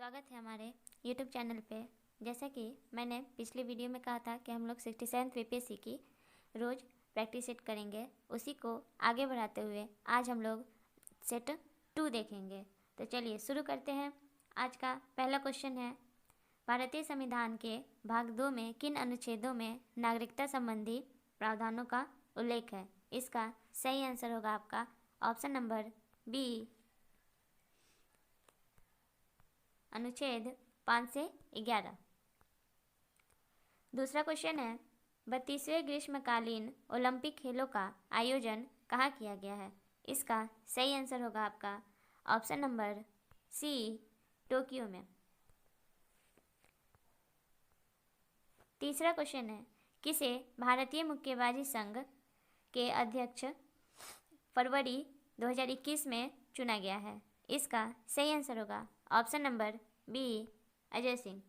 स्वागत है हमारे YouTube चैनल पे। जैसा कि मैंने पिछले वीडियो में कहा था कि हम लोग 67 VPSC की रोज़ प्रैक्टिस सेट करेंगे, उसी को आगे बढ़ाते हुए आज हम लोग सेट 2 देखेंगे। तो चलिए शुरू करते हैं। आज का पहला क्वेश्चन है, भारतीय संविधान के भाग 2 में किन अनुच्छेदों में नागरिकता संबंधी प्रावधानों का उल्लेख है? इसका सही आंसर होगा आपका ऑप्शन नंबर बी, अनुच्छेद 5 से 11। दूसरा क्वेश्चन है, 32वें ग्रीष्मकालीन ओलंपिक खेलों का आयोजन कहाँ किया गया है? इसका सही आंसर होगा आपका ऑप्शन नंबर सी, टोक्यो में। तीसरा क्वेश्चन है, किसे भारतीय मुक्केबाजी संघ के अध्यक्ष फरवरी 2021 में चुना गया है? इसका सही आंसर होगा option number B, Ajay Singh.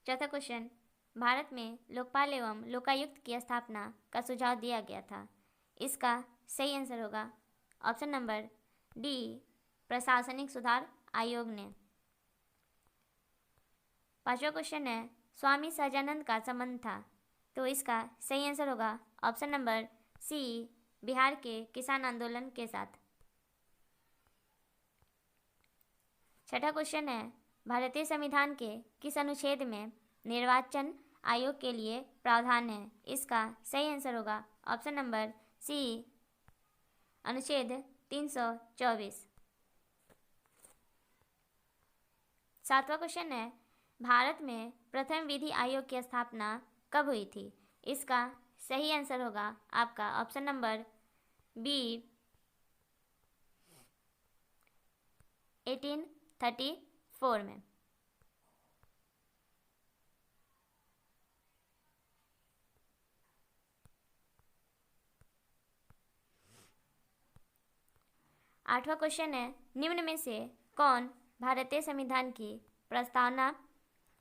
चौथा क्वेश्चन, भारत में लोकपाल एवं लोकायुक्त की स्थापना का सुझाव दिया गया था? इसका सही आंसर होगा ऑप्शन नंबर डी, प्रशासनिक सुधार आयोग ने। पांचवा क्वेश्चन है, स्वामी सहजानंद का संबंध था? तो इसका सही आंसर होगा ऑप्शन नंबर सी, बिहार के किसान आंदोलन के साथ। छठा क्वेश्चन है, भारतीय संविधान के किस अनुच्छेद में निर्वाचन आयोग के लिए प्रावधान है? इसका सही आंसर होगा ऑप्शन नंबर सी, अनुच्छेद 324। सातवां क्वेश्चन है, भारत में प्रथम विधि आयोग की स्थापना कब हुई थी? इसका सही आंसर होगा आपका ऑप्शन नंबर बी, 1834 में। आठवां क्वेश्चन है, निम्न में से कौन भारतीय संविधान की प्रस्तावना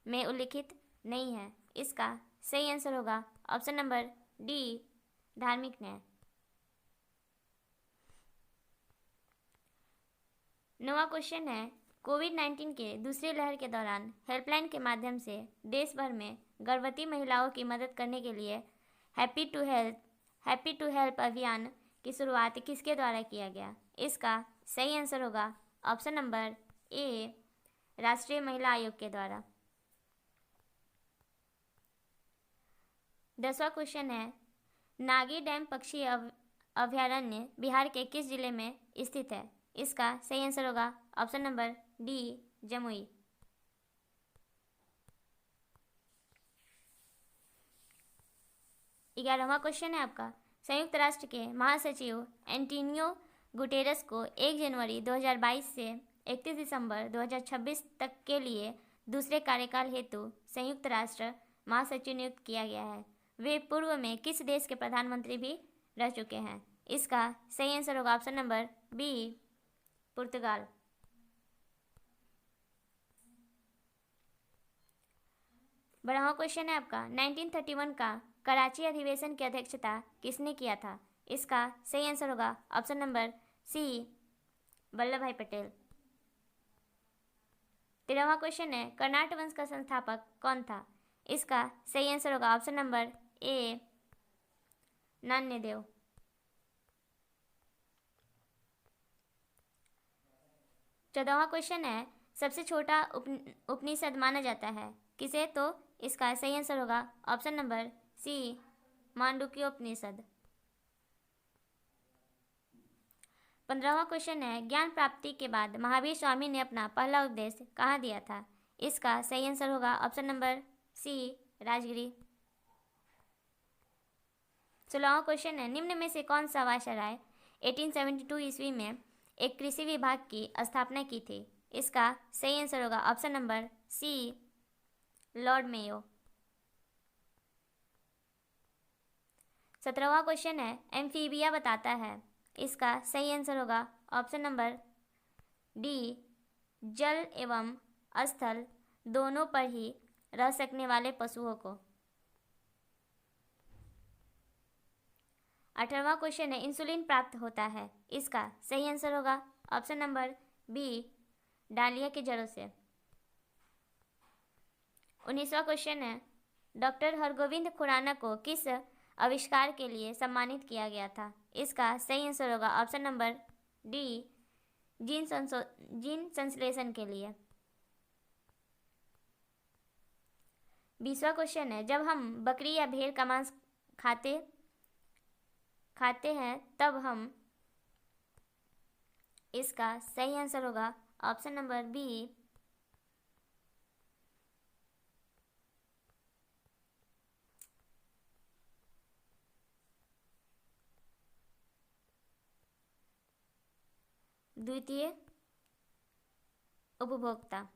में उल्लिखित नहीं है? इसका सही आंसर होगा ऑप्शन नंबर डी, धार्मिक न्याय। नौवां क्वेश्चन है, कोविड-19 के दूसरी लहर के दौरान हेल्पलाइन के माध्यम से देश भर में गर्भवती महिलाओं की मदद करने के लिए हैप्पी टू हेल्प अभियान की शुरुआत किसके द्वारा किया गया? इसका सही आंसर होगा ऑप्शन नंबर ए, राष्ट्रीय महिला आयोग के द्वारा। 10वां क्वेश्चन है, नागी डैम पक्षी अभयारण्य बिहार के किस जिले में स्थित है? इसका सही आंसर होगा ऑप्शन नंबर डी, जमुई। 11वां क्वेश्चन है आपका, संयुक्त राष्ट्र के महासचिव एंटोनियो गुटेरस को 1 जनवरी 2022 से 31 दिसंबर 2026 तक के लिए दूसरे कार्यकाल हेतु संयुक्त राष्ट्र महासचिव नियुक्त किया गया है। वे पूर्व में किस देश के प्रधानमंत्री भी रह चुके हैं? इसका सही आंसर होगा ऑप्शन नंबर बी, पुर्तगाल। 12वां क्वेश्चन है आपका, 1931 का कराची अधिवेशन की अध्यक्षता किसने किया था? इसका सही आंसर होगा ऑप्शन नंबर सी, वल्लभ भाई पटेल। 13वां क्वेश्चन है, कर्नाट वंश का संस्थापक कौन था? इसका सही आंसर होगा ऑप्शन नंबर ए, नान्यदेव। 14वां क्वेश्चन है, सबसे छोटा उपनिषद माना जाता है किसे? तो इसका सही आंसर होगा ऑप्शन नंबर सी, मांडुक्य उपनिषद। 15वां क्वेश्चन है, ज्ञान प्राप्ति के बाद महावीर स्वामी ने अपना पहला उपदेश कहाँ दिया था? इसका सही आंसर होगा ऑप्शन नंबर सी, राजगिरी। 16वां क्वेश्चन है, निम्न में से कौन सा वायसराय 1872 ईस्वी में एक कृषि विभाग की स्थापना की थी? इसका सही आंसर होगा option number C, Lord Mayo. 17वां क्वेश्चन है, एम्फीबिया बताता है? इसका सही आंसर होगा ऑप्शन नंबर डी, जल एवं स्थल दोनों पर ही रह सकने वाले पशुओं को। 18वां क्वेश्चन है, इंसुलिन प्राप्त होता है? इसका सही आंसर होगा ऑप्शन नंबर बी, डालिया की जड़ों से। 19वां क्वेश्चन है, डॉक्टर हरगोविंद खुराना को किस आविष्कार के लिए सम्मानित किया गया था? इसका सही आंसर होगा ऑप्शन नंबर डी, जीन संश्लेषण के लिए। 20वां क्वेश्चन है, जब हम बकरी या भेड़ का मांस खाते हैं तब हम, इसका सही आंसर होगा ऑप्शन नंबर बी, द्वितीय उपभोक्ता।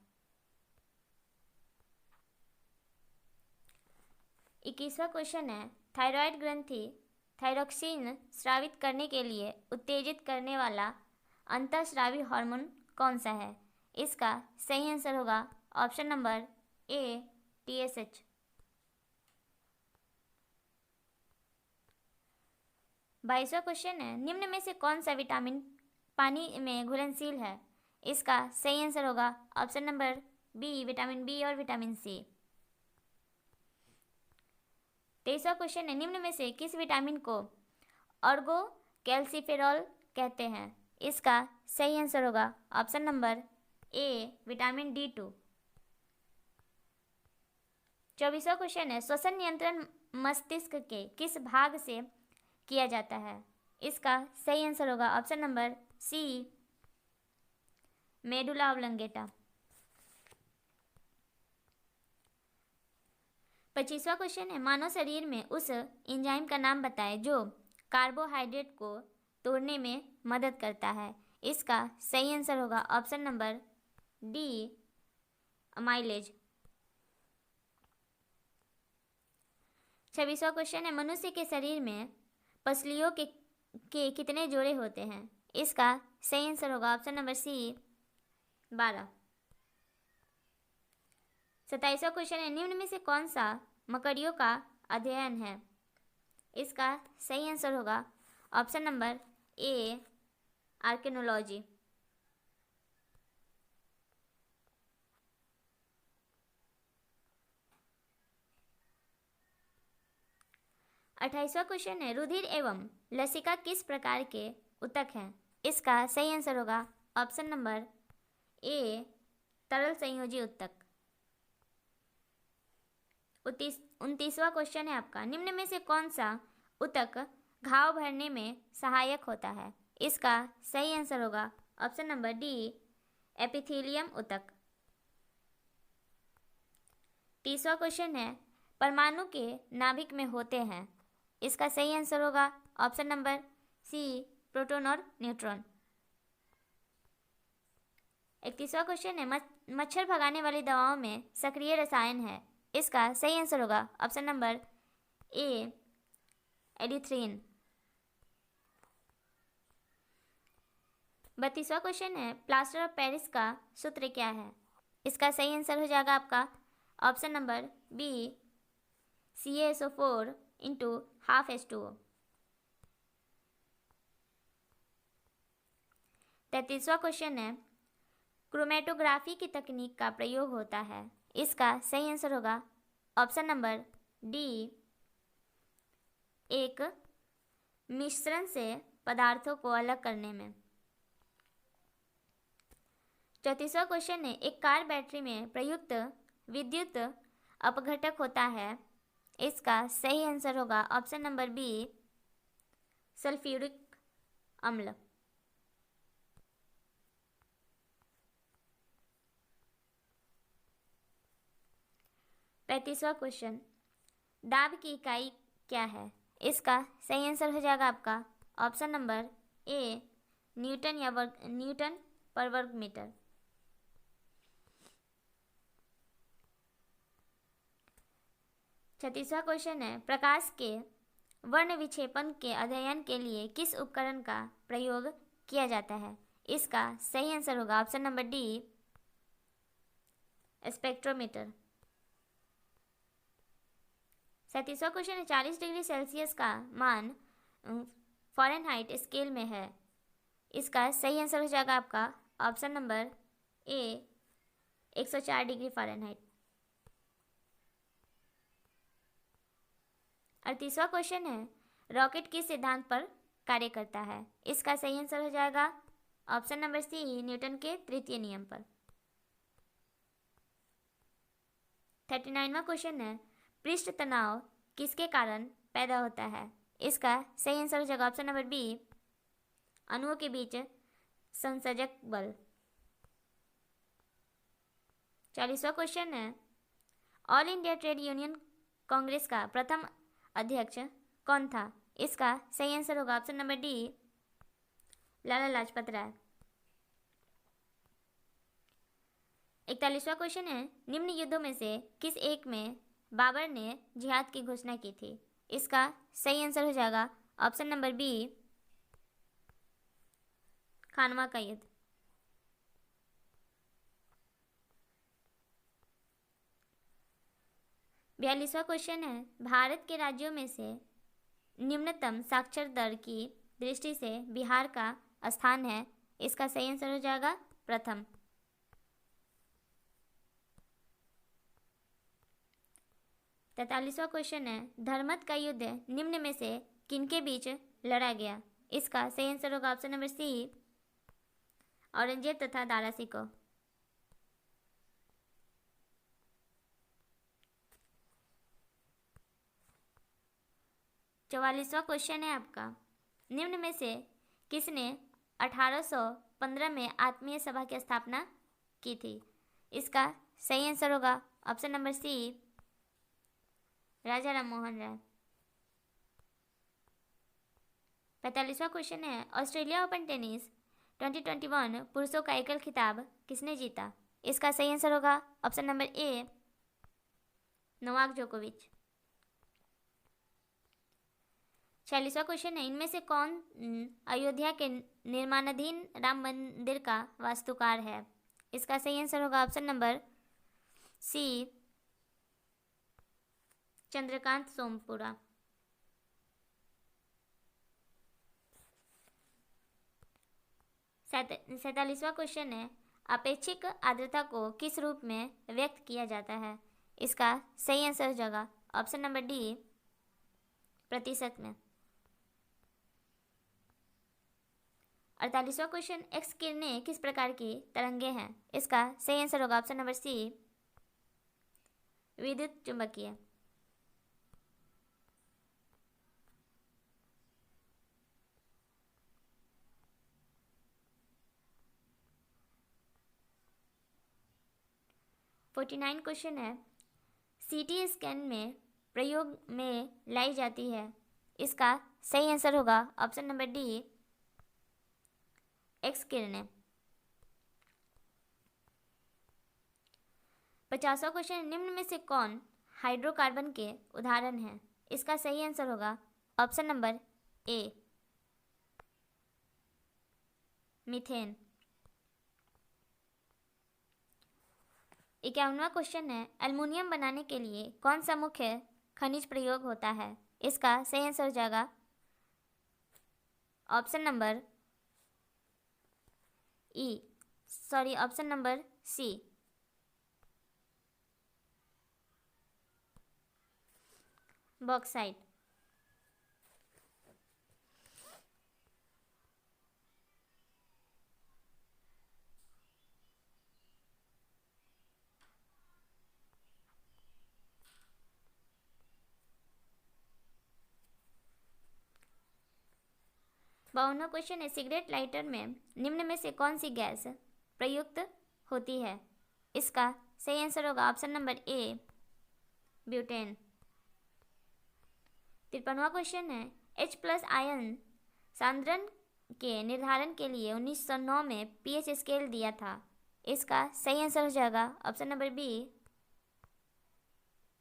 21वां क्वेश्चन है, थायराइड ग्रंथि थायरोक्सिन स्रावित करने के लिए उत्तेजित करने वाला अंतःस्रावी हार्मोन कौन सा है? इसका सही आंसर होगा ऑप्शन नंबर ए, TSH। 22वां क्वेश्चन है, निम्न में से कौन सा विटामिन पानी में घुलनशील है? इसका सही आंसर होगा option number B, vitamin B और विटामिन सी। 23वां क्वेश्चन है, निम्न में से किस विटामिन को ऑर्गो कैल्सिफेरॉल कहते हैं? इसका सही आंसर होगा option number A, vitamin D2। 24वां क्वेश्चन है, श्वसन नियंत्रण मस्तिष्क के किस भाग से किया जाता है? इसका सही आंसर होगा option number C, medulla oblongata. 25वां क्वेश्चन है, मानव शरीर में उस एंजाइम का नाम बताएं जो कार्बोहाइड्रेट को तोड़ने में मदद करता है। इसका सही आंसर होगा ऑप्शन नंबर डी, अमाइलेज। 26वां क्वेश्चन है, मनुष्य के शरीर में पसलियों के कितने जोड़े होते हैं? इसका सही आंसर होगा ऑप्शन नंबर सी, 12। 27वां क्वेश्चन है, निम्न में से कौन सा मकड़ियों का अध्ययन है? इसका सही आंसर होगा ऑप्शन नंबर ए, आर्कियोलॉजी। 28वां क्वेश्चन है, रुधिर एवं लसिका किस प्रकार के ऊतक हैं? इसका सही आंसर होगा ऑप्शन नंबर ए, तरल संयोजी ऊतक। 29वां क्वेश्चन है आपका, निम्न में से कौन सा ऊतक घाव भरने में सहायक होता है? इसका सही आंसर होगा ऑप्शन नंबर डी, एपिथेलियम ऊतक। 30वां क्वेश्चन है, परमाणु के नाभिक में होते हैं। इसका सही आंसर होगा ऑप्शन नंबर सी, प्रोटॉन और न्यूट्रॉन। 31वां क्वेश्चन है, मच्छर भगाने वाली दवाओं में सक्रिय रसायन है। इसका सही आंसर होगा ऑप्शन नंबर ए, एडिथ्रीन। 32वां क्वेश्चन है, प्लास्टर ऑफ पेरिस का सूत्र क्या है? इसका सही आंसर हो जाएगा आपका option number B, CaSO4 into half H2O। 33वां क्वेश्चन है, क्रोमेटोग्राफी की तकनीक का प्रयोग होता है। इसका सही आंसर होगा ऑप्शन नंबर डी, एक मिश्रण से पदार्थों को अलग करने में। 34वां क्वेश्चन है, एक कार बैटरी में प्रयुक्त विद्युत अपघटक होता है। इसका सही आंसर होगा ऑप्शन नंबर बी, सल्फ्यूरिक अम्ल। 35वां क्वेश्चन, दाब की इकाई क्या है? इसका सही आंसर हो जाएगा आपका ऑप्शन नंबर ए, न्यूटन पर वर्ग मीटर। 36वां क्वेश्चन है, प्रकाश के वर्ण विक्षेपण के अध्ययन के लिए किस उपकरण का प्रयोग किया जाता है? इसका सही आंसर होगा ऑप्शन नंबर डी, स्पेक्ट्रोमीटर। 37वां क्वेश्चन है, 40 डिग्री सेल्सियस का मान फ़ारेनहाइट स्केल में है। इसका सही आंसर हो जाएगा आपका option number A 104 degree Fahrenheit. 38वां क्वेश्चन है, रॉकेट किस सिद्धांत पर कार्य करता है? इसका सही आंसर हो जाएगा ऑप्शन नंबर सी, न्यूटन के तृतीय नियम पर। 39वां क्वेश्चन है, पृष्ठ तनाव किसके कारण पैदा होता है? इसका सही आंसर हो जाएगा ऑप्शन नंबर बी, अणुओं के बीच संसर्जक बल। 40वां क्वेश्चन है, all India trade union Congress का प्रथम अध्यक्ष कौन था? इसका सही आंसर होगा option number D, Lala Lajpat Rai. 41वां question है, निम्न युद्धों में से किस एक में बाबर ने जिहाद की घोषणा की थी? इसका सही आंसर हो जाएगा ऑप्शन नंबर बी, खानवा का युद्ध। 42वां क्वेश्चन है, भारत के राज्यों में से निम्नतम साक्षर दर की दृष्टि से बिहार का स्थान है? इसका सही आंसर हो जाएगा प्रथम। 43वां क्वेश्चन है, धर्मत का युद्ध निम्न में से किनके बीच लड़ा गया? इसका सही आंसर होगा ऑप्शन नंबर सी, औरंगजेब तथा दारा सिकोह। 44वां क्वेश्चन है आपका, निम्न में से किसने 1815 में आत्मीय सभा की स्थापना की थी? इसका सही आंसर होगा ऑप्शन नंबर सी, राजा राम मोहन राय। 45वां क्वेश्चन है, ऑस्ट्रेलिया ओपन टेनिस 2021 पुरुषों का एकल खिताब किसने जीता? इसका सही आंसर होगा ऑप्शन नंबर ए, नोवाक जोकोविच। 46वां क्वेश्चन है, इनमें से कौन अयोध्या के निर्माणाधीन राम मंदिर का वास्तुकार है? इसका सही आंसर होगा option number C, Chandrakant Sompura. 47वां क्वेश्चन है, अपेक्षिक आर्द्रता को किस रूप में व्यक्त किया जाता है? इसका सही आंसर हो जाएगा ऑप्शन नंबर डी, प्रतिशत में। 48वां क्वेश्चन, एक्स किरणें किस प्रकार की तरंगे हैं? इसका सही आंसर होगा ऑप्शन नंबर सी, विद्युत चुंबकीय। 49 क्वेश्चन है, सीटी स्कैन में प्रयोग में लाई जाती है? इसका सही आंसर होगा ऑप्शन नंबर डी, एक्स किरणें। 50वां क्वेश्चन, निम्न में से कौन हाइड्रोकार्बन के उदाहरण हैं? इसका सही आंसर होगा ऑप्शन नंबर ए, मीथेन। 51वां क्वेश्चन है, एल्युमिनियम बनाने के लिए कौन सा मुख्य खनिज प्रयोग होता है? इसका सही आंसर हो जाएगा option number option number C, bauxite. 52वां क्वेश्चन है, सिगरेट लाइटर में निम्न में से कौन सी गैस प्रयुक्त होती है? इसका सही आंसर होगा ऑप्शन नंबर ए, ब्यूटेन। 53वां क्वेश्चन है, H+ आयन सांद्रण के निर्धारण के लिए 1909 में pH स्केल दिया था? इसका सही आंसर हो जाएगा ऑप्शन नंबर बी,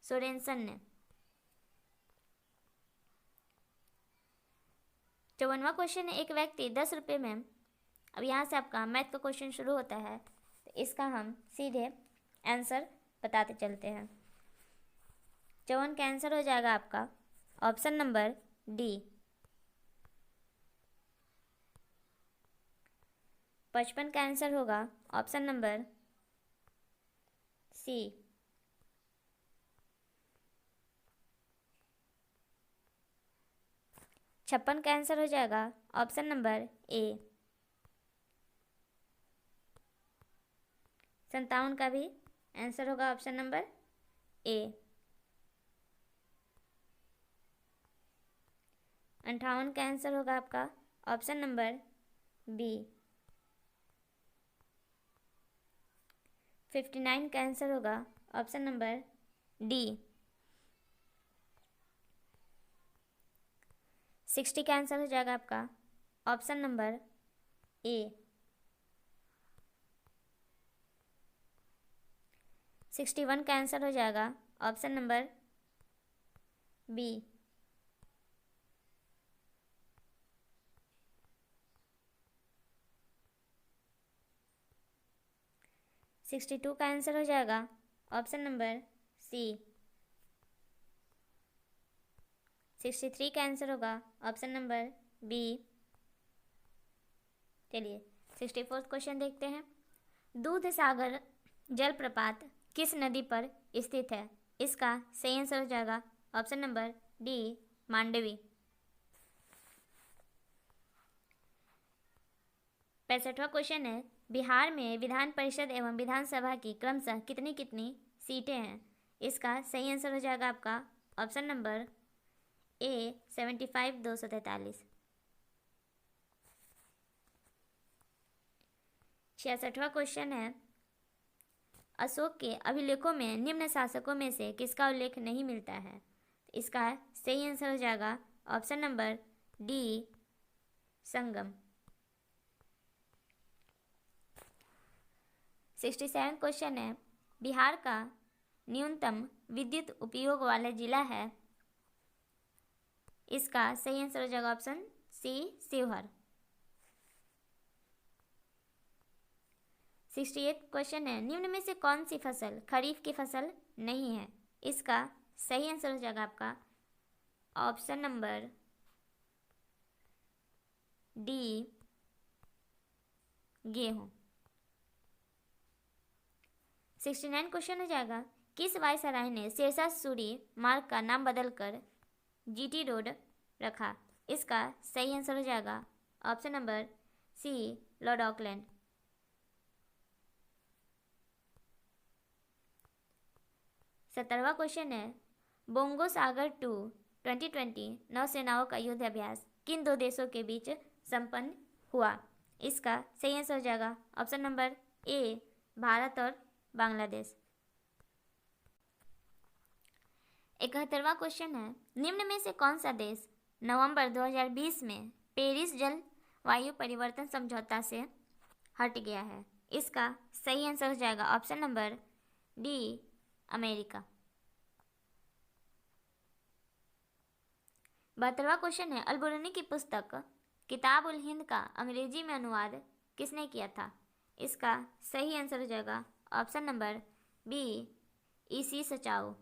सोरेनसन ने। 54वां क्वेश्चन है, एक व्यक्ति 10 रुपये में, अब यहाँ से आपका मैथ का क्वेश्चन शुरू होता है, तो इसका हम सीधे आंसर बताते चलते हैं। 54 का आंसर हो जाएगा आपका ऑप्शन नंबर डी। 55 का आंसर होगा ऑप्शन नंबर सी। 56 का आंसर हो जाएगा ऑप्शन नंबर ए। 57 का भी आंसर होगा ऑप्शन नंबर ए। 58 का आंसर होगा आपका ऑप्शन नंबर बी। 59 का आंसर होगा ऑप्शन नंबर डी। 60 का आंसर हो जाएगा आपका ऑप्शन नंबर ए। 61 का आंसर हो जाएगा ऑप्शन नंबर बी। 62 का आंसर हो जाएगा ऑप्शन नंबर सी। 63 का आंसर होगा ऑप्शन नंबर बी। चलिए 64th क्वेश्चन देखते हैं। दूध सागर जलप्रपात किस नदी पर स्थित है? इसका सही आंसर हो जाएगा ऑप्शन नंबर डी, मांडवी। 65वां क्वेश्चन है, बिहार में विधान परिषद एवं विधानसभा की क्रमशः कितनी कितनी सीटें हैं? इसका सही आंसर हो जाएगा आपका ऑप्शन नंबर ए 75 243। 66वां क्वेश्चन है, अशोक के अभिलेखों में निम्न शासकों में से किसका उल्लेख नहीं मिलता है? इसका सही आंसर हो जाएगा ऑप्शन नंबर डी, संगम। 67 क्वेश्चन है, बिहार का न्यूनतम विद्युत उपयोग वाला जिला है? इसका सही आंसर हो जाएगा ऑप्शन सी, शिवहर। 68 क्वेश्चन है, निम्न में से कौन सी फसल खरीफ की फसल नहीं है? इसका सही आंसर हो जाएगा आपका ऑप्शन नंबर डी, गेहूं। 69 क्वेश्चन हो जाएगा, किस वायसराय ने शेरशाह सूरी मार्ग का नाम बदलकर जीटी रोड रखा? इसका सही आंसर हो जाएगा option number C, Lord Auckland. 70वां क्वेश्चन है, बोंगो सागर 2 2020 नौसेनाओं का युद्ध अभ्यास किन दो देशों के बीच संपन्न हुआ? इसका सही आंसर हो जाएगा ऑप्शन नंबर ए, भारत और बांग्लादेश। 71वां क्वेश्चन है, निम्न में से कौन सा देश नवंबर 2020 में पेरिस जलवायु परिवर्तन समझौता से हट गया है? इसका सही आंसर हो जाएगा ऑप्शन नंबर डी, अमेरिका। 72वां क्वेश्चन है, अल-बुरूनी की पुस्तक किताब उल हिंद का अंग्रेजी में अनुवाद किसने किया था? इसका सही आंसर हो जाएगा option number B, E C.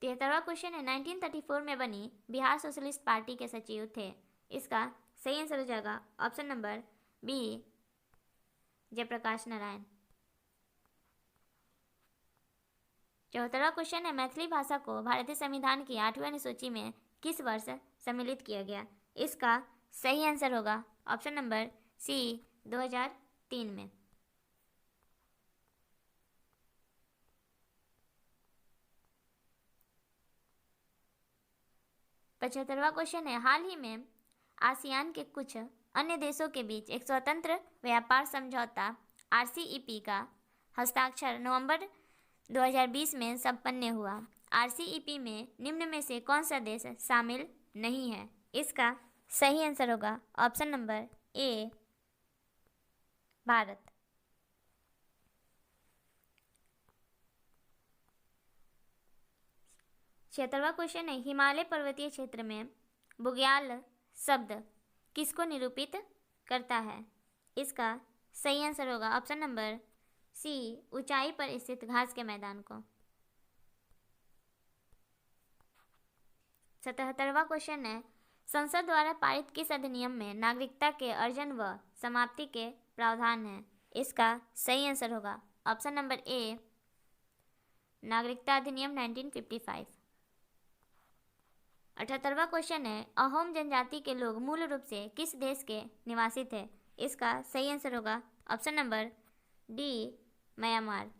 Sachau question है, 1934 में बनी बिहार सोशलिस्ट पार्टी के सचिव थे? इसका सही आंसर हो जाएगा option number B, Jayaprakash Narayan. 74वां क्वेश्चन है, मैथिली भाषा को भारतीय संविधान की 8वीं अनुसूची में किस वर्ष सम्मिलित किया गया? इसका सही आंसर होगा ऑप्शन नंबर सी, 2003 में। 75वां क्वेश्चन है, हाल ही में आसियान के कुछ अन्य देशों के बीच एक स्वतंत्र व्यापार समझौता RCEP का हस्ताक्षर नवंबर 2020 में संपन्न हुआ। RCEP में निम्न में से कौन सा देश शामिल नहीं है? इसका सही आंसर होगा ऑप्शन नंबर ए, भारत। 76वां क्वेश्चन है, हिमालय पर्वतीय क्षेत्र में बुग्याल शब्द किसको निरूपित करता है? इसका सही आंसर होगा ऑप्शन नंबर सी, ऊंचाई पर स्थित घास के मैदान को। 77वां क्वेश्चन है, संसद द्वारा पारित किस अधिनियम में नागरिकता के अर्जन व समाप्ति के प्रावधान है? इसका सही आंसर होगा ऑप्शन नंबर ए, नागरिकता अधिनियम 1955। 78वां क्वेश्चन है, अहोम जनजाति के लोग मूल रूप से किस देश के निवासी थे? इसका सही आंसर होगा option number D, Myanmar.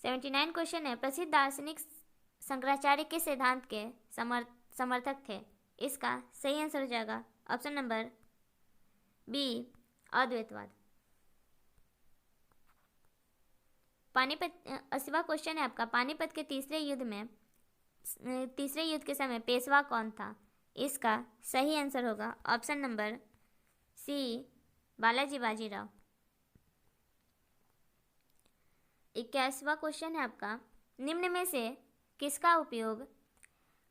79 question है, प्रसिद्ध दार्शनिक शंकराचार्य किस सिद्धांत के समर्थक थे? इसका सही आंसर हो जाएगा ऑप्शन नंबर बी, अद्वैतवाद। पानीपत 80वां क्वेश्चन है आपका, पानीपत के तीसरे युद्ध के समय पेशवा कौन था? इसका सही आंसर होगा option number C, Balaji Bajirao. 81वां क्वेश्चन है आपका, निम्न में से किसका उपयोग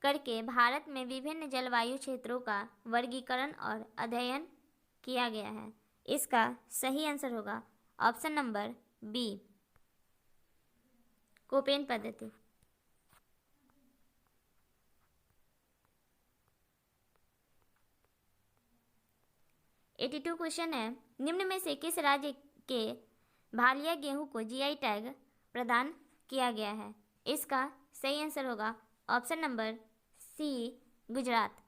करके भारत में विभिन्न जलवायु क्षेत्रों का वर्गीकरण और अध्ययन किया गया है? इसका सही आंसर होगा ऑप्शन नंबर बी, कोपेन पद्धति। 82 क्वेश्चन है, निम्न में से किस राज्य के भालिया गेहूं को जीआई टैग प्रदान किया गया है? इसका सही आंसर होगा ऑप्शन नंबर सी, गुजरात।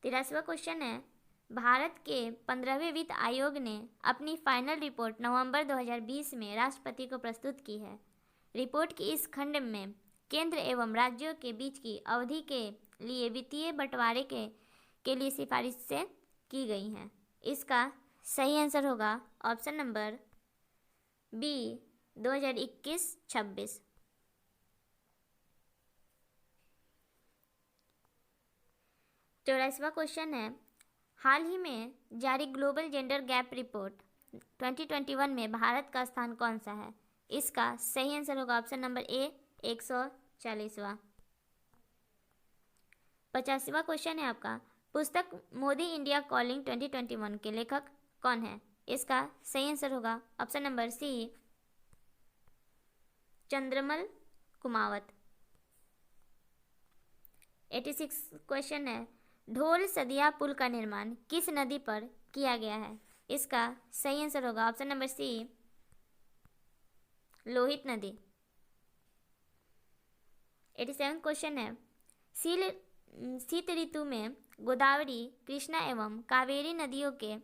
83वां क्वेश्चन है, भारत के 15वें वित्त आयोग ने अपनी फाइनल रिपोर्ट नवंबर 2020 में राष्ट्रपति को प्रस्तुत की है। रिपोर्ट की इस खंड में केंद्र एवं राज्यों के बीच की अवधि के लिए वित्तीय बंटवारे के लिए सिफारिशें की गई हैं। इसका सही आंसर होगा ऑप्शन नंबर बी, 2021-26। 84वां क्वेश्चन है, हाल ही में जारी ग्लोबल जेंडर गैप रिपोर्ट 2021 में भारत का स्थान कौन सा है? इसका सही आंसर होगा ऑप्शन नंबर ए, 140वां। 85वां क्वेश्चन है आपका, पुस्तक मोदी इंडिया कॉलिंग 2021 के लेखक कौन है? इसका सही आंसर होगा option number C, Chandramal Kumawat. 86 question है, ढोल सदिया पुल का निर्माण किस नदी पर किया गया है? इसका सही आंसर होगा ऑप्शन नंबर सी, लोहित नदी। 87 क्वेश्चन है, शीत ऋतु में गोदावरी, कृष्णा एवं कावेरी नदियों के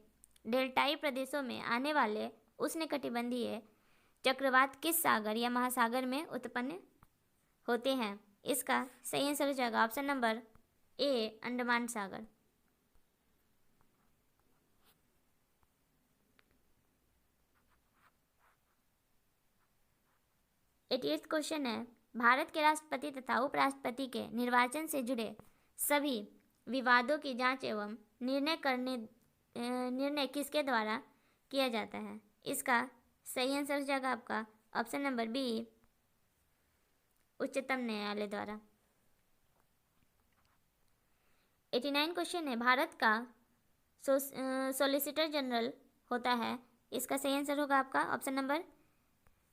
डेल्टाई प्रदेशों में आने वाले उष्णकटिबंधीय चक्रवात किस सागर या महासागर में उत्पन्न होते हैं? इसका सही आंसर हो जाएगा ऑप्शन नंबर ए, अंडमान सागर। 88 क्वेश्चन है, भारत के राष्ट्रपति तथा उपराष्ट्रपति के निर्वाचन से जुड़े सभी विवादों की जांच एवं निर्णय किसके द्वारा किया जाता है? इसका सही आंसर हो जाएगा आपका ऑप्शन नंबर बी, उच्चतम न्यायालय द्वारा। 89 क्वेश्चन है, भारत का सॉलिसिटर जनरल होता है? इसका सही आंसर होगा आपका ऑप्शन नंबर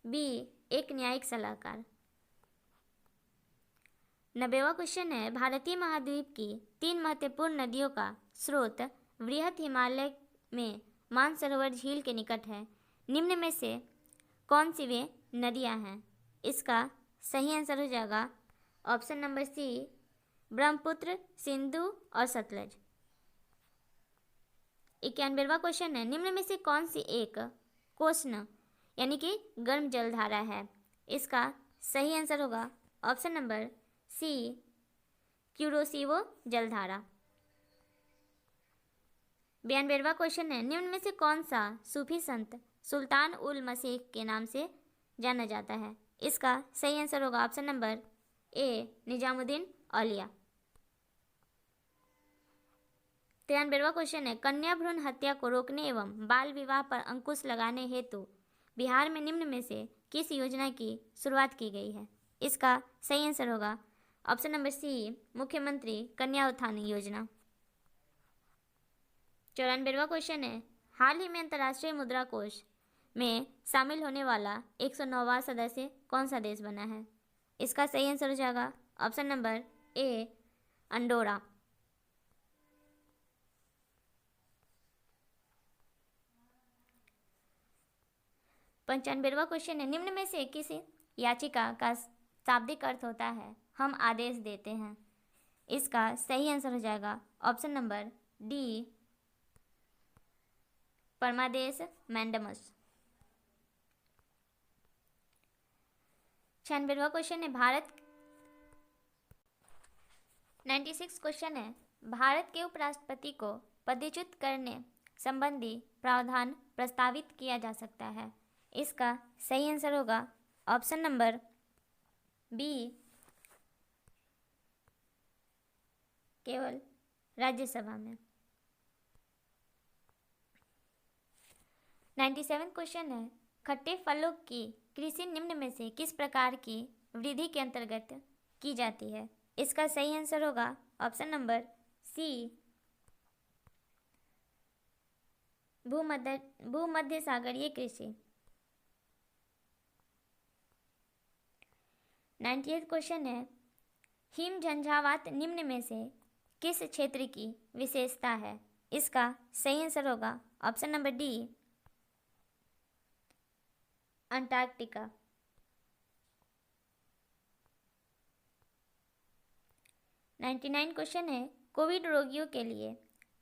बी, एक न्यायिक सलाहकार। 90वां क्वेश्चन है, भारतीय महाद्वीप की 3 महत्वपूर्ण नदियों का स्रोत वृहत हिमालय में मानसरोवर झील के निकट है। निम्न में से कौन सी वे नदियां हैं? इसका सही आंसर हो जाएगा option number C, Brahmaputra, Sindhu और सतलज। 91वां क्वेश्चन है, निम्न में से कौन सी एक कोष्ण यानी कि गर्म जलधारा है? इसका सही आंसर होगा ऑप्शन नंबर सी, क्यूरोसिवो जलधारा। 92वां क्वेश्चन है, निम्न में से कौन सा सूफी संत सुल्तान उल मसीह के नाम से जाना जाता है? इसका सही आंसर होगा option number A, Nizamuddin Auliya. 93वां क्वेश्चन है, कन्या भ्रूण हत्या को रोकने एवं बाल विवाह पर अंकुश लगाने हेतु बिहार में निम्न में से किस योजना की शुरुआत की गई है? इसका सही आंसर होगा ऑप्शन नंबर सी, मुख्यमंत्री कन्या उत्थान योजना। 94वां क्वेश्चन है, हाल ही में अंतर्राष्ट्रीय मुद्रा कोष में शामिल होने वाला 109वां सदस्य कौन सा देश बना है? इसका सही आंसर हो जाएगा ऑप्शन नंबर ए, अंडोरा। 95वां क्वेश्चन है, निम्न में से किस याचिका का शाब्दिक अर्थ होता है हम आदेश देते हैं? इसका सही आंसर हो जाएगा ऑप्शन नंबर डी, परमादेश मैंडमस। 96वां क्वेश्चन है, 96 क्वेश्चन है, भारत के उपराष्ट्रपति को पदच्युत करने संबंधी प्रावधान प्रस्तावित किया जा सकता है। इसका सही आंसर होगा ऑप्शन नंबर बी, केवल राज्यसभा में। 97 क्वेश्चन है, खट्टे फलों की कृषि निम्न में से किस प्रकार की वृद्धि के अंतर्गत की जाती है? इसका सही आंसर होगा ऑप्शन नंबर सी, भूमध्य सागरीय कृषि। 98 क्वेश्चन है, हिम झंझावात निम्न में से किस क्षेत्र की विशेषता है? इसका सही आंसर होगा option number D, Antarctica. 99 question है, कोविड रोगियों के लिए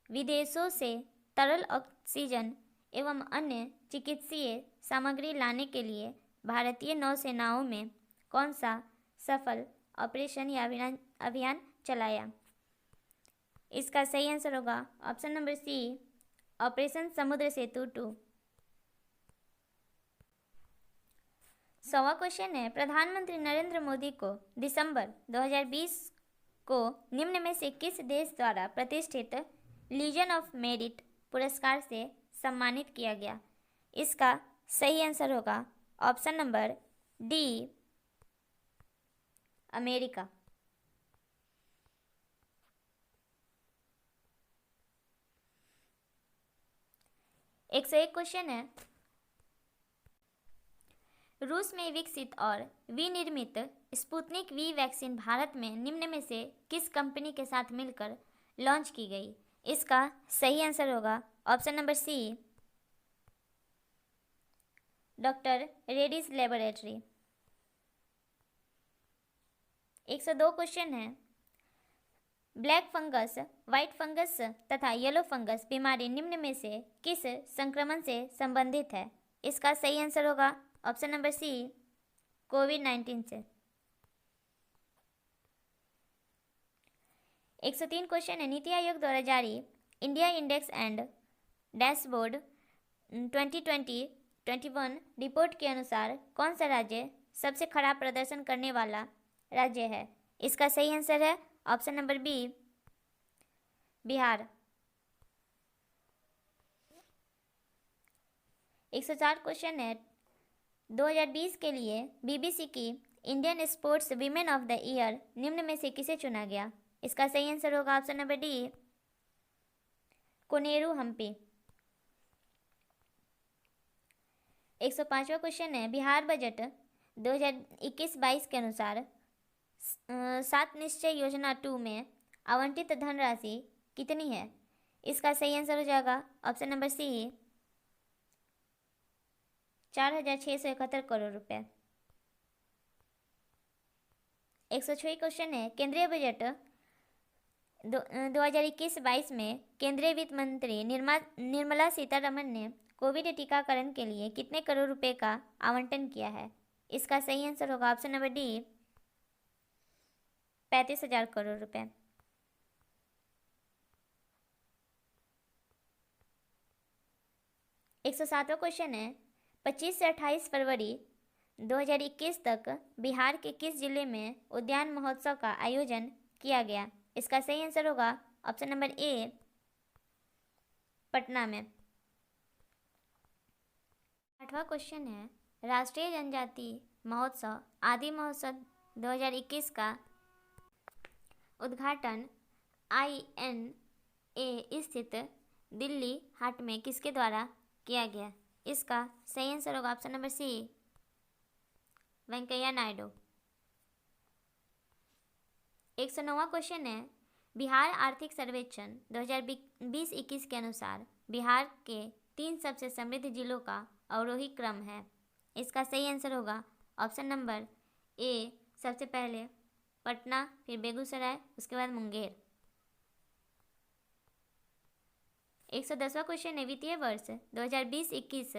विदेशों से तरल ऑक्सीजन एवं अन्य चिकित्सीय सामग्री लाने के लिए भारतीय नौसेनाओं में कौन सा सफल ऑपरेशन या अभियान चलाया? इसका सही आंसर होगा ऑप्शन नंबर सी, ऑपरेशन समुद्र सेतु 2। 100वां क्वेश्चन है, प्रधानमंत्री नरेंद्र मोदी को दिसंबर 2020 को निम्न में से किस देश द्वारा प्रतिष्ठित लीजन ऑफ मेरिट पुरस्कार से सम्मानित किया गया? इसका सही आंसर होगा option number D, America. 101 question है, रूस में विकसित और विनिर्मित स्पुतनिक वी वैक्सीन भारत में निम्न में से किस कंपनी के साथ मिलकर लॉन्च की गई? इसका सही आंसर होगा option number C, doctor Reddy's laboratory. 102 question है, ब्लैक फंगस, व्हाइट फंगस तथा येलो फंगस बीमारी निम्न में से किस संक्रमण से संबंधित है? इसका सही आंसर होगा ऑप्शन नंबर सी, कोविड-19 से। 103 क्वेश्चन है, नीति आयोग द्वारा जारी India index and dashboard 2020-21 report के अनुसार कौन सा राज्य सबसे खराब प्रदर्शन करने वाला राज्य है? इसका सही आंसर है option number B, Bihar. 104 question है, 2020 के लिए बीबीसी की Indian sports women of the year निम्न में से किसे चुना गया? इसका सही आंसर होगा option number D, Koneru Humpy. 105वां क्वेश्चन है, बिहार बजट 2021-22 के अनुसार 7 निश्चय योजना 2 में आवंटित धनराशि कितनी है? इसका सही आंसर हो जाएगा ऑप्शन नंबर सी, 4,671 करोड़ रुपए। 106 क्वेश्चन है, केंद्रीय बजट 2021-22 में केंद्रीय वित्त मंत्री निर्मला सीतारमण ने कोविड टीकाकरण के लिए कितने करोड़ रुपए का आवंटन किया है? इसका सही आंसर होगा ऑप्शन नंबर डी, 35,000 करोड़ रुपए। 107वां क्वेश्चन है, 25 से 28 फरवरी 2021 तक बिहार के किस जिले में उद्यान महोत्सव का आयोजन किया गया? इसका सही आंसर होगा ऑप्शन नंबर ए, पटना में। 8वां क्वेश्चन है, राष्ट्रीय जनजाति महोत्सव आदि महोत्सव 2021 का उद्घाटन INA स्थित दिल्ली हाट में किसके द्वारा किया गया? इसका सही आंसर होगा option number C, Venkaiah Naidu. 109वां क्वेश्चन है, बिहार आर्थिक सर्वेक्षण 2020-21 के अनुसार बिहार के 3 सबसे समृद्ध जिलों का अवरोही क्रम है। इसका सही आंसर होगा ऑप्शन नंबर ए, सबसे पहले पटना, फिर बेगूसराय, उसके बाद मुंगेर। 110वां क्वेश्चन है, वित्तीय वर्ष 2020-21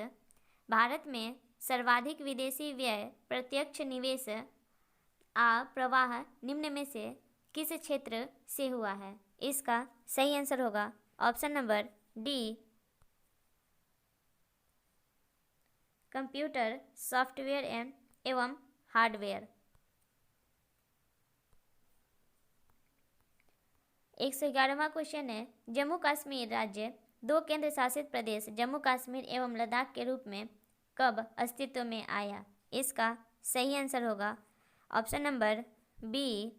भारत में सर्वाधिक विदेशी व्यय, प्रत्यक्ष निवेश आ प्रवाह निम्न में से किस क्षेत्र से हुआ है? इसका सही आंसर होगा option number D, computer software एवं हार्डवेयर। 111वां क्वेश्चन है, जम्मू कश्मीर राज्य दो केंद्र शासित प्रदेश जम्मू कश्मीर एवं लद्दाख के रूप में कब अस्तित्व में आया? इसका सही आंसर होगा ऑप्शन नंबर बी,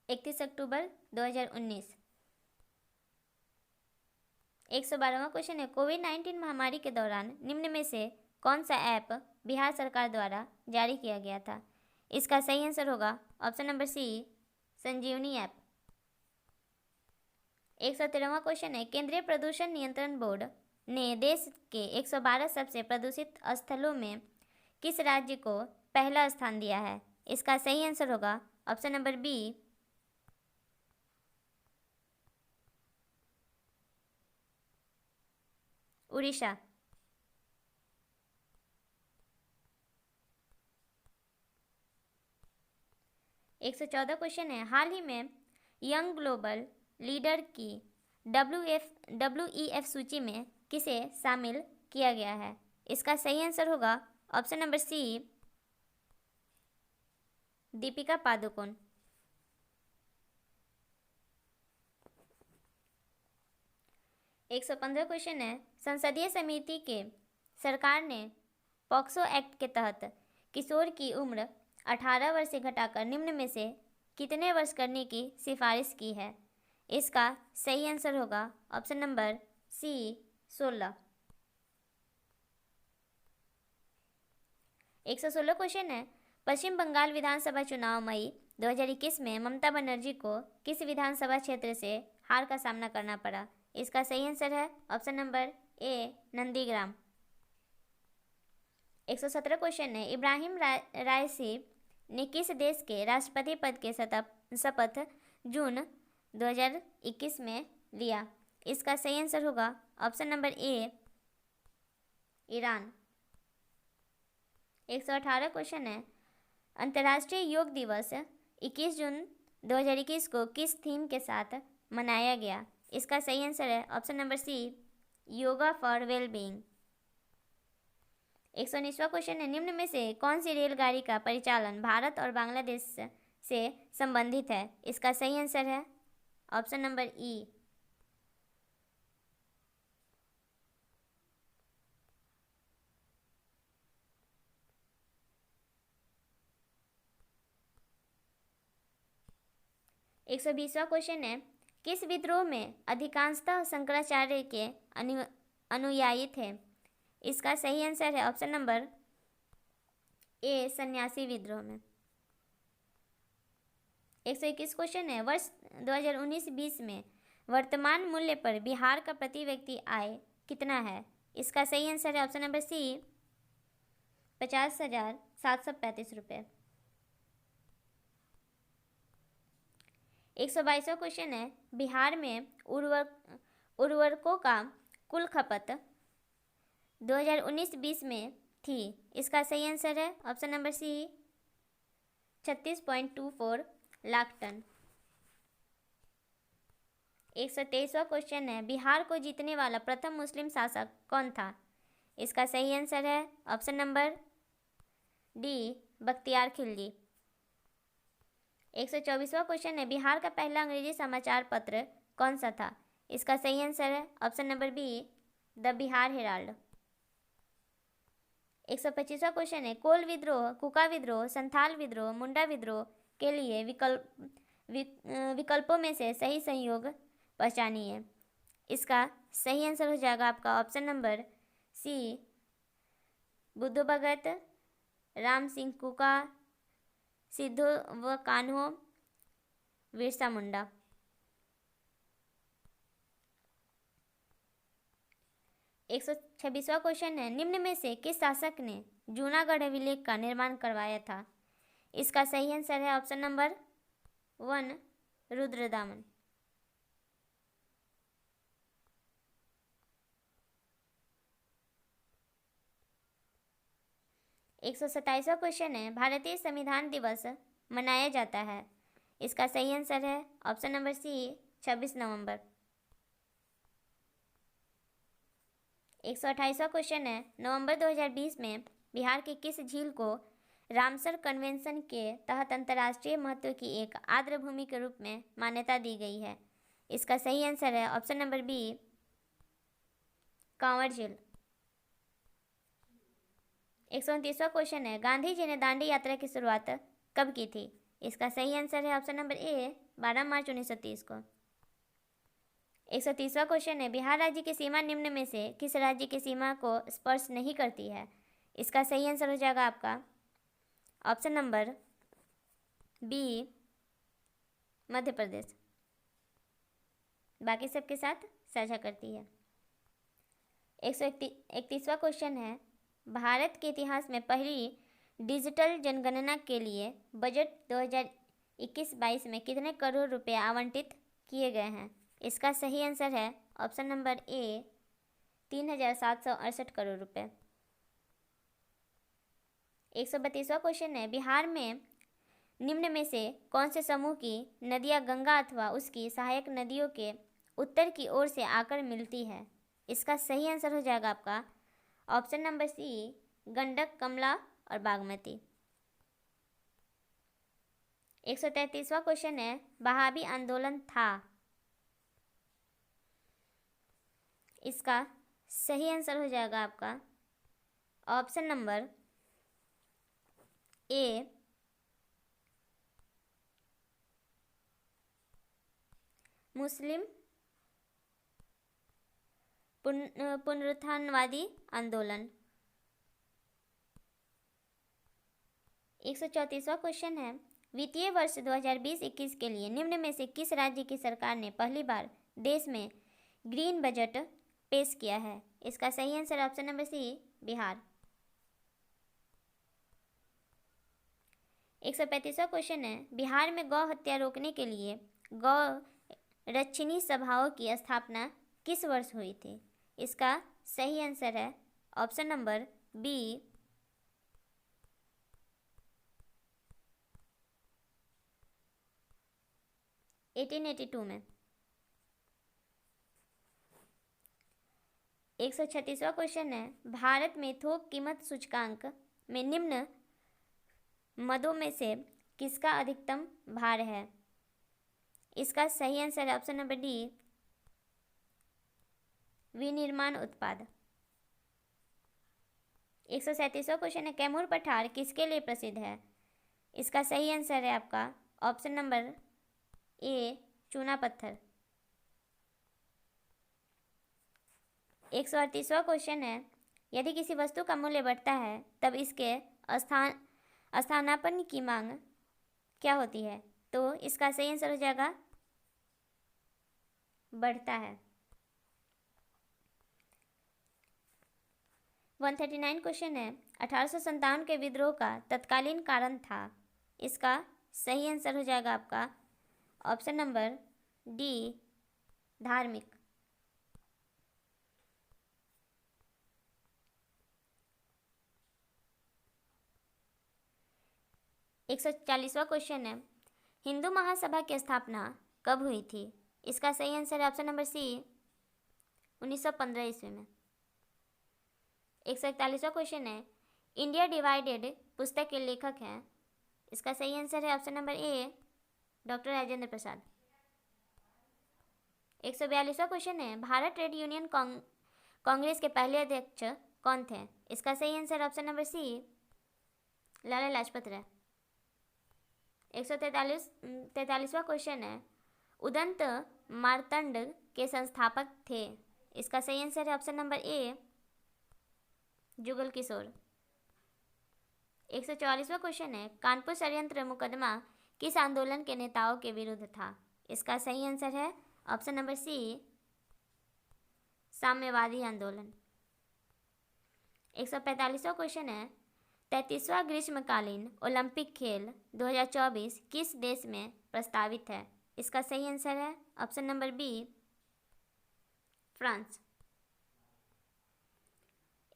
31 अक्टूबर 2019। 112वां क्वेश्चन है, कोविड-19 महामारी के दौरान निम्न में से कौन सा ऐप बिहार सरकार द्वारा जारी किया गया था? इसका सही आंसर होगा ऑप्शन नंबर सी, संजीवनी ऐप। 113वां क्वेश्चन है, केंद्रीय प्रदूषण नियंत्रण बोर्ड ने देश के 112 सबसे प्रदूषित स्थलों में किस राज्य को पहला स्थान दिया है? इसका सही आंसर होगा option number B, Orissa. 114 question है, हाल ही में यंग ग्लोबल लीडर की WEF सूची में किसे शामिल किया गया है? इसका सही आंसर होगा option number C, Deepika Padukone. 115 question है, संसदीय समिति के सरकार ने पॉक्सो एक्ट के तहत किशोर की उम्र 18 वर्ष से घटाकर निम्न में से कितने वर्ष करने की सिफारिश की है? इसका सही आंसर होगा ऑप्शन नंबर सी, 16। 116 क्वेश्चन है, पश्चिम बंगाल विधानसभा चुनाव मई 2021 में ममता बनर्जी को किस विधानसभा क्षेत्र से हार का सामना करना पड़ा? इसका सही आंसर है ऑप्शन नंबर ए, नंदीग्राम। 117 क्वेश्चन है, इब्राहिम राइसी ने किस देश के राष्ट्रपति पद के शपथ जून 2021 में लिया? इसका सही आंसर होगा ऑप्शन नंबर ए, ईरान। 118 क्वेश्चन है, अंतर्राष्ट्रीय योग दिवस 21 जून 2021 को किस थीम के साथ मनाया गया? इसका सही आंसर है option number C, yoga for wellbeing. 119वां क्वेश्चन है, निम्न में से कौन सी रेलगाड़ी का परिचालन भारत और बांग्लादेश से संबंधित है? इसका सही आंसर है ऑप्शन नंबर ई, एक 120वां क्वेश्चन है, किस विद्रोह में अधिकांशतः शंकराचार्य के अनुयायी थे? इसका सही आंसर है ऑप्शन नंबर ए, सन्यासी विद्रोह में। 121 क्वेश्चन है, वर्ष 2019-20 में वर्तमान मूल्य पर बिहार का प्रति व्यक्ति आय कितना है? इसका सही आंसर है ऑप्शन नंबर सी, 50,735 रुपये। 122वां क्वेश्चन है, बिहार में उर्वरकों का कुल खपत 2019-20 में थी। इसका सही आंसर है option number C, 36.24 lakh ton. 123वां क्वेश्चन है, बिहार को जीतने वाला प्रथम मुस्लिम शासक कौन था? इसका सही आंसर है option number D, Bakhtiyar Khilji. 124वां क्वेश्चन है, बिहार का पहला अंग्रेजी समाचार पत्र कौन सा था? इसका सही आंसर है option number B, the Bihar Herald. 125वां क्वेश्चन है, कोल विद्रोह, कुका विद्रोह, संथाल विद्रोह, मुंडा विद्रोह के लिए विकल्पों में से सही संयोग पहचानिए। इसका सही आंसर हो जाएगा आपका ऑप्शन नंबर सी, बुद्धू भगत, राम सिंह कुका, सिद्धू व कान्हो, बिरसा मुंडा। 126वां क्वेश्चन है, निम्न में से किस शासक ने जूनागढ़ अभिलेख का निर्माण करवाया था? इसका सही आंसर है ऑप्शन नंबर 1 रुद्रदामन। 127वां क्वेश्चन है, भारतीय संविधान दिवस मनाया जाता है? इसका सही आंसर है ऑप्शन नंबर सी 26 नवंबर। 128वां क्वेश्चन है, नवंबर 2020 में बिहार की किस झील को रामसर कन्वेंशन के तहत अंतर्राष्ट्रीय महत्व की एक आर्द्र भूमि के रूप में मान्यता दी गई है? इसका सही आंसर है ऑप्शन नंबर बी कांवर झील। 129वां क्वेश्चन है, गांधी जी ने दांडी यात्रा की शुरुआत कब की थी? इसका सही आंसर है ऑप्शन नंबर ए 12 मार्च 1930 को। 130वां क्वेश्चन है, बिहार राज्य की सीमा निम्न में से किस राज्य की सीमा को स्पर्श नहीं करती है? इसका सही आंसर हो जाएगा आपका option number B Madhya Pradesh, बाकी सबके साथ साझा करती है। 131वां क्वेश्चन है, भारत के इतिहास में पहली डिजिटल जनगणना के लिए बजट 2021-22 में कितने करोड़ रुपए आवंटित किए गए हैं? इसका सही आंसर है ऑप्शन नंबर ए 3,768 करोड़ रुपए। 132वां क्वेश्चन है, बिहार में निम्न में से कौन से समूह की नदियाँ गंगा अथवा उसकी सहायक नदियों के उत्तर की ओर से आकर मिलती है? इसका सही आंसर हो जाएगा आपका ऑप्शन नंबर सी गंडक, कमला और बागमती। 133वां क्वेश्चन है, वहाबी आंदोलन था? इसका सही आंसर हो जाएगा आपका ऑप्शन नंबर ए मुस्लिम पुनरुत्थानवादी आंदोलन। 134वां क्वेश्चन है, वित्तीय वर्ष 2020-21 के लिए निम्न में से किस राज्य की सरकार ने पहली बार देश में ग्रीन बजट पेश किया है? इसका सही answer option number C Bihar. 135वां क्वेश्चन है, बिहार में गौ हत्या रोकने के लिए गौ रक्षिणी सभाओं की स्थापना किस वर्ष हुई थी? इसका सही आंसर है ऑप्शन नंबर बी 1882 में। 136वां क्वेश्चन है, भारत में थोक कीमत सूचकांक में निम्न मदों में से किसका अधिकतम भार है? इसका सही आंसर है ऑप्शन नंबर डी विनिर्माण उत्पाद। 137वां क्वेश्चन है, कैमूर पठार किसके लिए प्रसिद्ध है? इसका सही आंसर है आपका ऑप्शन नंबर ए चूना पत्थर। 138वां क्वेश्चन है, यदि किसी वस्तु का मूल्य बढ़ता है तब इसके स्थानापन्न की मांग क्या होती है? तो इसका सही आंसर हो जाएगा बढ़ता है। 139 क्वेश्चन है, 1857 के विद्रोह का तत्कालीन कारण था? इसका सही आंसर हो जाएगा आपका ऑप्शन नंबर डी धार्मिक। 140वां क्वेश्चन है, हिंदू महासभा की स्थापना कब हुई थी? इसका सही आंसर है ऑप्शन नंबर सी 1915 ईस्वी में। 141वां क्वेश्चन है, इंडिया डिवाइडेड पुस्तक के लेखक हैं? इसका सही आंसर है option number A doctor Rajendra Prasad. 142वां क्वेश्चन है, भारत ट्रेड यूनियन कांग्रेस के पहले अध्यक्ष कौन थे? इसका सही आंसर ऑप्शन नंबर सी लाला लाजपत राय। 143वां क्वेश्चन है, उदंत मार्तंड के संस्थापक थे? इसका सही आंसर है option number A Jugal Kishore. 144वां क्वेश्चन है, कानपुर षड्यंत्र मुकदमा किस आंदोलन के नेताओं के विरुद्ध था? इसका सही आंसर है ऑप्शन नंबर सी साम्यवादी आंदोलन। 145वां क्वेश्चन है 33वां ग्रीष्मकालीन ओलंपिक खेल 2024 किस देश में प्रस्तावित है? इसका सही आंसर है ऑप्शन नंबर बी, फ्रांस।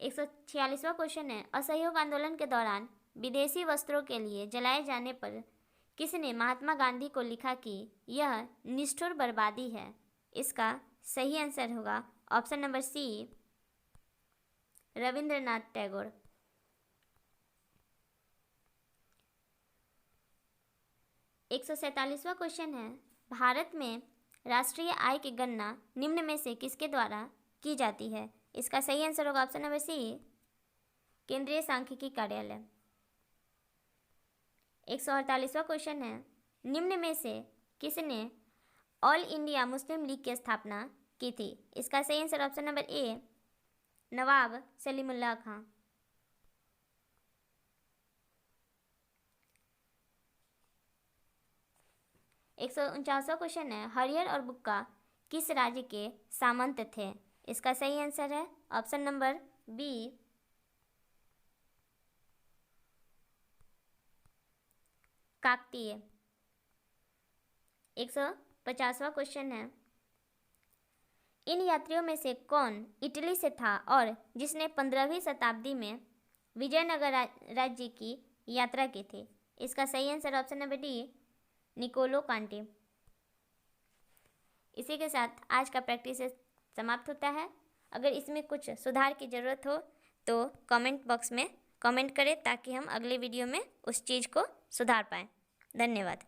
146वां क्वेश्चन है असहयोग आंदोलन के दौरान विदेशी वस्त्रों के लिए जलाए जाने पर किसने महात्मा गांधी को लिखा कि यह निष्ठुर बर्बादी है? इसका सही आंसर होगा option number C, Rabindranath Tagore. 147वां क्वेश्चन है भारत में राष्ट्रीय आय की गणना निम्न में से किसके द्वारा की जाती है? इसका सही आंसर होगा ऑप्शन नंबर सी, केंद्रीय सांख्यिकी कार्यालय। 148वां क्वेश्चन है निम्न में से किसने ऑल इंडिया मुस्लिम लीग की स्थापना की थी? इसका सही answer option number A, Nawab Salimullah Khan. 149वां क्वेश्चन है हरियर और बुक्का किस राज्य के सामंत थे? इसका सही आंसर है ऑप्शन नंबर बी, काकतीय। 150वां क्वेश्चन है इन यात्रियों में से कौन इटली से था और जिसने 15वीं शताब्दी में विजयनगर राज्य की यात्रा की थी? इसका सही answer option number D, Nicolo Conte. इसी के साथ आज का प्रैक्टिस समाप्त होता है। अगर इसमें कुछ सुधार की ज़रूरत हो तो कमेंट बॉक्स में कमेंट करें ताकि हम अगले वीडियो में उस चीज़ को सुधार पाएँ। धन्यवाद।